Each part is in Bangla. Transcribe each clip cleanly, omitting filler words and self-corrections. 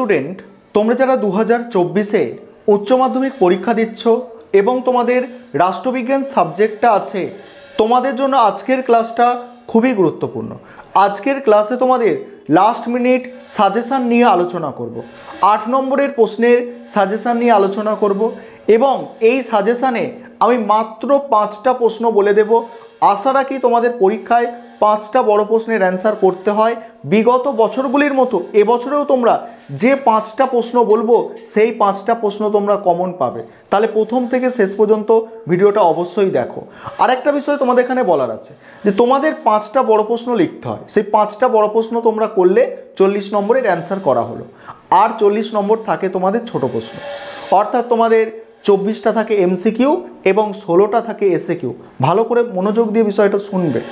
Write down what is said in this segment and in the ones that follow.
স্টুডেন্ট, তোমরা যারা 2024-এ উচ্চ মাধ্যমিক পরীক্ষা দিচ্ছ এবং তোমাদের রাষ্ট্রবিজ্ঞান সাবজেক্টটা আছে, তোমাদের জন্য আজকের ক্লাসটা খুবই গুরুত্বপূর্ণ। আজকের ক্লাসে তোমাদের লাস্ট মিনিট সাজেশান নিয়ে আলোচনা করব। 8 নম্বরের প্রশ্নের সাজেশান নিয়ে আলোচনা করব এবং এই সাজেশানে আমি মাত্র 5টা প্রশ্ন বলে দেব। আশা রাখি তোমাদের পরীক্ষায় 5টা বড় প্রশ্নের অ্যান্সার করতে হয়। বিগত বছরগুলির মতো এবছরেও তোমরা যে 5টা প্রশ্ন বলবো সেই 5টা প্রশ্ন তোমরা কমন পাবে। তাহলে প্রথম থেকে শেষ পর্যন্ত ভিডিওটা অবশ্যই দেখো। আরেকটা বিষয় তোমাদের এখানে বলার আছে যে তোমাদের 5টা বড় প্রশ্ন লিখতে হয়। সেই 5টা বড় প্রশ্ন তোমরা করলে 40 নম্বরের অ্যান্সার করা হলো। আর 40 নম্বর থাকে তোমাদের ছোট প্রশ্ন, অর্থাৎ তোমাদের 24টা থাকে এমসিকিউ এবং 16টা থাকে এসএকিউ। ভালো করে মনোযোগ দিয়ে বিষয়টা শুনবে।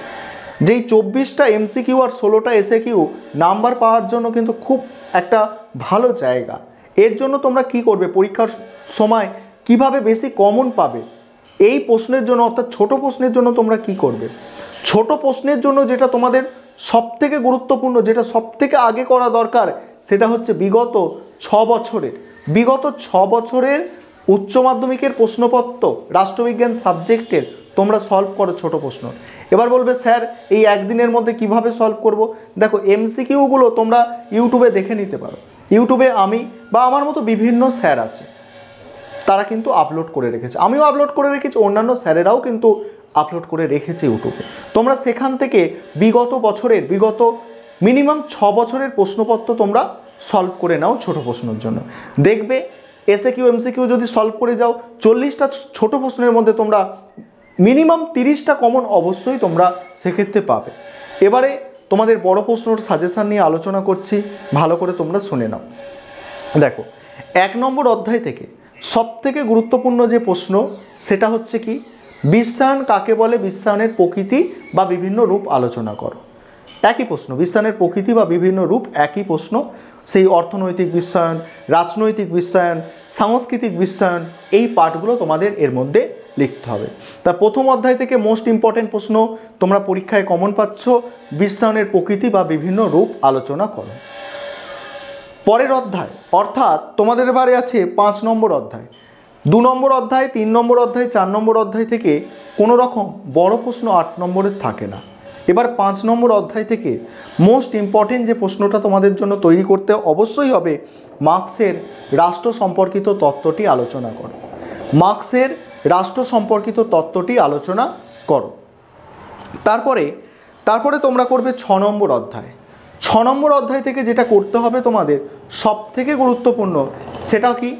যেই 24টা এমসিকিউ আর 16টা এসএকিউ নাম্বার পাওয়ার জন্য কিন্তু খুব একটা ভালো জায়গা। এর জন্য তোমরা কি করবে, পরীক্ষার সময় কিভাবে বেশি কমন পাবে এই প্রশ্নের জন্য, অর্থাৎ ছোট প্রশ্নের জন্য তোমরা কি করবে। ছোট প্রশ্নের জন্য যেটা তোমাদের সবথেকে গুরুত্বপূর্ণ, যেটা সবথেকে আগে করা দরকার, সেটা হচ্ছে বিগত 6 বছরের উচ্চ মাধ্যমিকের প্রশ্নপত্র রাষ্ট্রবিজ্ঞান সাবজেক্টের তোমরা সলভ করো ছোট প্রশ্ন। এবার বলবে স্যার এই একদিনের মধ্যে কিভাবে সলভ করব। দেখো এমসিকিউগুলো তোমরা ইউটিউবে দেখে নিতে পারো। ইউটিউবে আমি বা আমার মতো বিভিন্ন স্যার আছে, তারা কিন্তু আপলোড করে রেখেছে, আমিও আপলোড করে রেখেছি, অন্যান্য স্যারেরাও কিন্তু আপলোড করে রেখেছে ইউটিউবে। তোমরা সেখান থেকে বিগত মিনিমাম 6 বছরের প্রশ্নপত্র তোমরা সলভ করে নাও ছোট প্রশ্নের জন্য। দেখবে এসএকিউ এমসিকিউ যদি সলভ করে যাও, 40টা ছোট প্রশ্নের মধ্যে তোমরা মিনিমাম 30টা কমন অবশ্যই তোমরা সেক্ষেত্রে পাবে। এবারে তোমাদের বড় প্রশ্নর সাজেশান নিয়ে আলোচনা করছি, ভালো করে তোমরা শুনে নাও। দেখো 1 নম্বর অধ্যায় থেকে সবথেকে গুরুত্বপূর্ণ যে প্রশ্ন সেটা হচ্ছে কি, বিশ্বায়ন কাকে বলে, বিশ্বায়নের প্রকৃতি বা বিভিন্ন রূপ আলোচনা করো। একই প্রশ্ন, বিশ্বায়নের প্রকৃতি বা বিভিন্ন রূপ একই প্রশ্ন। সেই অর্থনৈতিক বিশ্বায়ন, রাজনৈতিক বিশ্বায়ন, সাংস্কৃতিক বিশ্বায়ন, এই পার্টগুলো তোমাদের এর মধ্যে লিখতে হবে। তা প্রথম অধ্যায় থেকে মোস্ট ইম্পর্টেন্ট প্রশ্ন তোমরা পরীক্ষায় কমন পাচ্ছ, বিশ্বায়নের প্রকৃতি বা বিভিন্ন রূপ আলোচনা করো। পরের অধ্যায় অর্থাৎ তোমাদের এবারে আছে 5 নম্বর অধ্যায়। 2 নম্বর অধ্যায়, 3 নম্বর অধ্যায়, 4 নম্বর অধ্যায় থেকে কোনো রকম বড় প্রশ্ন 8 নম্বরের থাকে না। এবার 5 নম্বর অধ্যায় থেকে মোস্ট ইম্পর্টেন্ট যে প্রশ্নটা তোমাদের জন্য তৈরি করতে অবশ্যই হবে, মার্কসের রাষ্ট্র সম্পর্কিত তত্ত্বটি আলোচনা করো। মার্কসের রাষ্ট্র সম্পর্কিত তত্ত্বটি আলোচনা করো। তারপরে তোমরা করবে 6 নম্বর অধ্যায়। 6 নম্বর অধ্যায় থেকে যেটা করতে হবে তোমাদের সবথেকে গুরুত্বপূর্ণ, সেটা কি,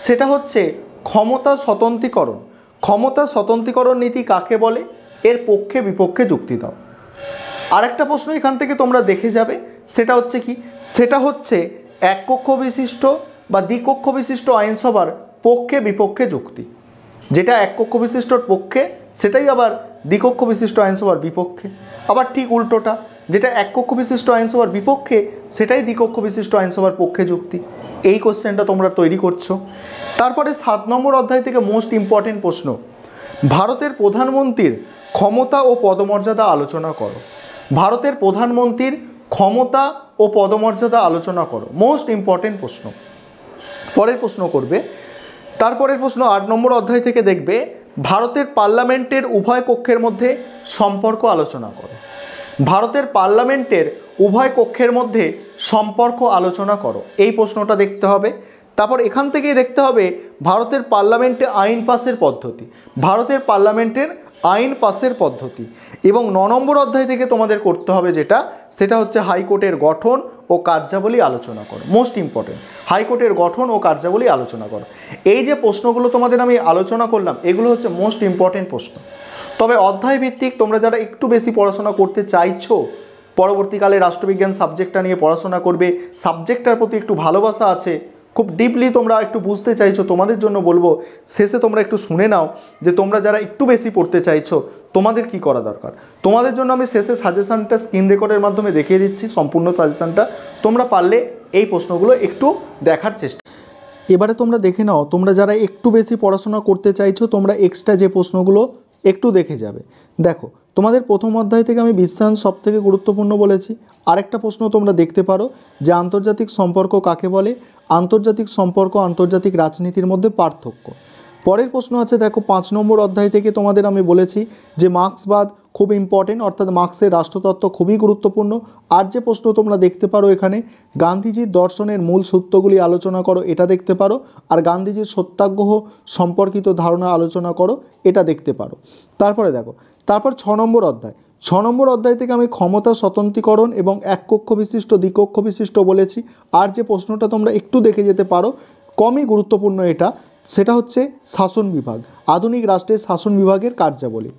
সেটা হচ্ছে ক্ষমতা স্বতন্ত্রীকরণ। ক্ষমতা স্বতন্ত্রীকরণ নীতি কাকে বলে, এর পক্ষে বিপক্ষে যুক্তি দাও। আরেকটা প্রশ্ন এখান থেকে তোমরা দেখে যাবে, সেটা হচ্ছে কি, সেটা হচ্ছে এককক্ষ বিশিষ্ট বা দ্বিকক্ষ বিশিষ্ট আইনসভার পক্ষে বিপক্ষে যুক্তি। যেটা এককক্ষ বিশিষ্টর পক্ষে সেটাই আবার দ্বিকক্ষ বিশিষ্ট আইনসভার বিপক্ষে, আবার ঠিক উল্টোটা, যেটা এককক্ষ বিশিষ্ট আইনসভার বিপক্ষে সেটাই দ্বিকক্ষ বিশিষ্ট আইনসভার পক্ষে যুক্তি। এই কোশ্চেনটা তোমরা তৈরি করছো। তারপরে 7 নম্বর অধ্যায় থেকে মোস্ট ইম্পর্টেন্ট প্রশ্ন, ভারতের প্রধানমন্ত্রীর ক্ষমতা ও পদমর্যাদা আলোচনা করো। ভারতের প্রধানমন্ত্রীর ক্ষমতা ও পদমর্যাদা আলোচনা করো, মোস্ট ইম্পর্টেন্ট প্রশ্ন। পরের প্রশ্ন করবে, তারপরের প্রশ্ন 8 নম্বর অধ্যায় থেকে দেখবে ভারতের পার্লামেন্টের উভয় কক্ষের মধ্যে সম্পর্ক আলোচনা করো। ভারতের পার্লামেন্টের উভয় কক্ষের মধ্যে সম্পর্ক আলোচনা করো, এই প্রশ্নটা দেখতে হবে। তারপর এখান থেকেই দেখতে হবে ভারতের পার্লামেন্টে আইন পাসের পদ্ধতি, ভারতের পার্লামেন্টের আইন পাসের পদ্ধতি। এবং 9 নম্বর অধ্যায় থেকে তোমাদের করতে হবে যেটা, সেটা হচ্ছে হাইকোর্টের গঠন ও কার্যাবলী আলোচনা করো, মোস্ট ইম্পর্টেন্ট। হাইকোর্টের গঠন ও কার্যাবলী আলোচনা করো। এই যে প্রশ্নগুলো তোমাদের আমি আলোচনা করলাম এগুলো হচ্ছে মোস্ট ইম্পর্টেন্ট প্রশ্ন। তবে অধ্যায় ভিত্তিক তোমরা যারা একটু বেশি পড়াশোনা করতে চাইছো, পরবর্তীকালে রাষ্ট্রবিজ্ঞান সাবজেক্টটা নিয়ে পড়াশোনা করবে, সাবজেক্টটার প্রতি একটু ভালোবাসা আছে, খুব ডিপলি তোমরা একটু বুঝতে চাইছো, তোমাদের জন্য বলবো শেষে তোমরা একটু শুনে নাও যে তোমরা যারা একটু বেশি পড়তে চাইছো তোমাদের কি করা দরকার। তোমাদের জন্য আমি শেষে সাজেশানটা স্ক্রিন রেকর্ডের মাধ্যমে দেখিয়ে দিচ্ছি, সম্পূর্ণ সাজেশানটা তোমরা পারলে এই প্রশ্নগুলো একটু দেখার চেষ্টা। এবারে তোমরা দেখে নাও, তোমরা যারা একটু বেশি পড়াশোনা করতে চাইছো তোমরা এক্সট্রা যে প্রশ্নগুলো একটু দেখে যাবে। দেখো তোমাদের প্রথম অধ্যায় থেকে আমি বিশ্বায়ন সব থেকে গুরুত্বপূর্ণ বলেছি। আরেকটা প্রশ্ন তোমরা দেখতে পারো যে আন্তর্জাতিক সম্পর্ক কাকে বলে, আন্তর্জাতিক সম্পর্ক আন্তর্জাতিক রাজনীতির মধ্যে পার্থক্য। পরের প্রশ্ন আছে দেখো 5 নম্বর অধ্যায় থেকে তোমাদের আমি বলেছি যে মার্ক্সবাদ খুব ইম্পর্টেন্ট, অর্থাৎ মার্ক্সের রাষ্ট্রতত্ত্ব খুবই গুরুত্বপূর্ণ। আর যে প্রশ্ন তোমরা দেখতে পারো এখানে গান্ধীজির দর্শনের মূল সূত্রগুলি আলোচনা করো, এটা দেখতে পারো। আর গান্ধীজির সত্যাগ্রহ সম্পর্কিত ধারণা আলোচনা করো, এটা দেখতে পারো। তারপরে দেখো, তারপর 6 নম্বর অধ্যায়, 6 নম্বর অধ্যায় থেকে আমি ক্ষমতা স্বতন্ত্রীকরণ এবং এক কক্ষ বিশিষ্ট দ্বিকক্ষ বিশিষ্ট বলেছি। আর যে প্রশ্নটা তোমরা একটু দেখে যেতে পারো, কমই গুরুত্বপূর্ণ এটা, সেটা হচ্ছে শাসন বিভাগ, আধুনিক রাষ্ট্রের শাসন বিভাগের কার্যাবলী।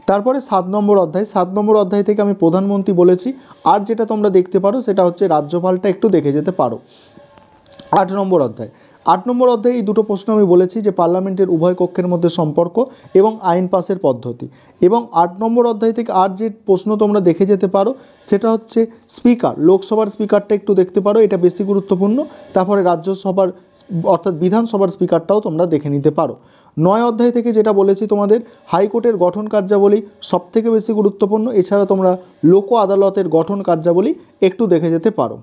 তারপরে 7 নম্বর অধ্যায়, 7 নম্বর অধ্যায় থেকে আমি প্রধানমন্ত্রী বলেছি। আর যেটা তোমরা দেখতে পারো সেটা হচ্ছে রাজ্যপালটা একটু দেখে যেতে পারো। 8 নম্বর অধ্যায়, 8 নম্বর অধ্যায়ে এই দুটো প্রশ্ন আমি বলেছি যে পার্লামেন্টের উভয় কক্ষের মধ্যে সম্পর্ক এবং আইন পাসের পদ্ধতি। এবং 8 নম্বর অধ্যায় থেকে আর যে প্রশ্ন তোমরা দেখে যেতে পারো সেটা হচ্ছে স্পিকার, লোকসভার স্পিকারটা একটু দেখতে পারো, এটা বেশি গুরুত্বপূর্ণ। তারপরে রাজ্যসভার অর্থাৎ বিধানসভার স্পিকারটাও তোমরা দেখে নিতে পারো। 9 অধ্যায় থেকে যেটা বলেছি তোমাদের হাইকোর্টের গঠন কার্যাবলী সবথেকে বেশি গুরুত্বপূর্ণ। এছাড়া তোমরা লোক আদালতের গঠন কার্যাবলী একটু দেখে যেতে পারো।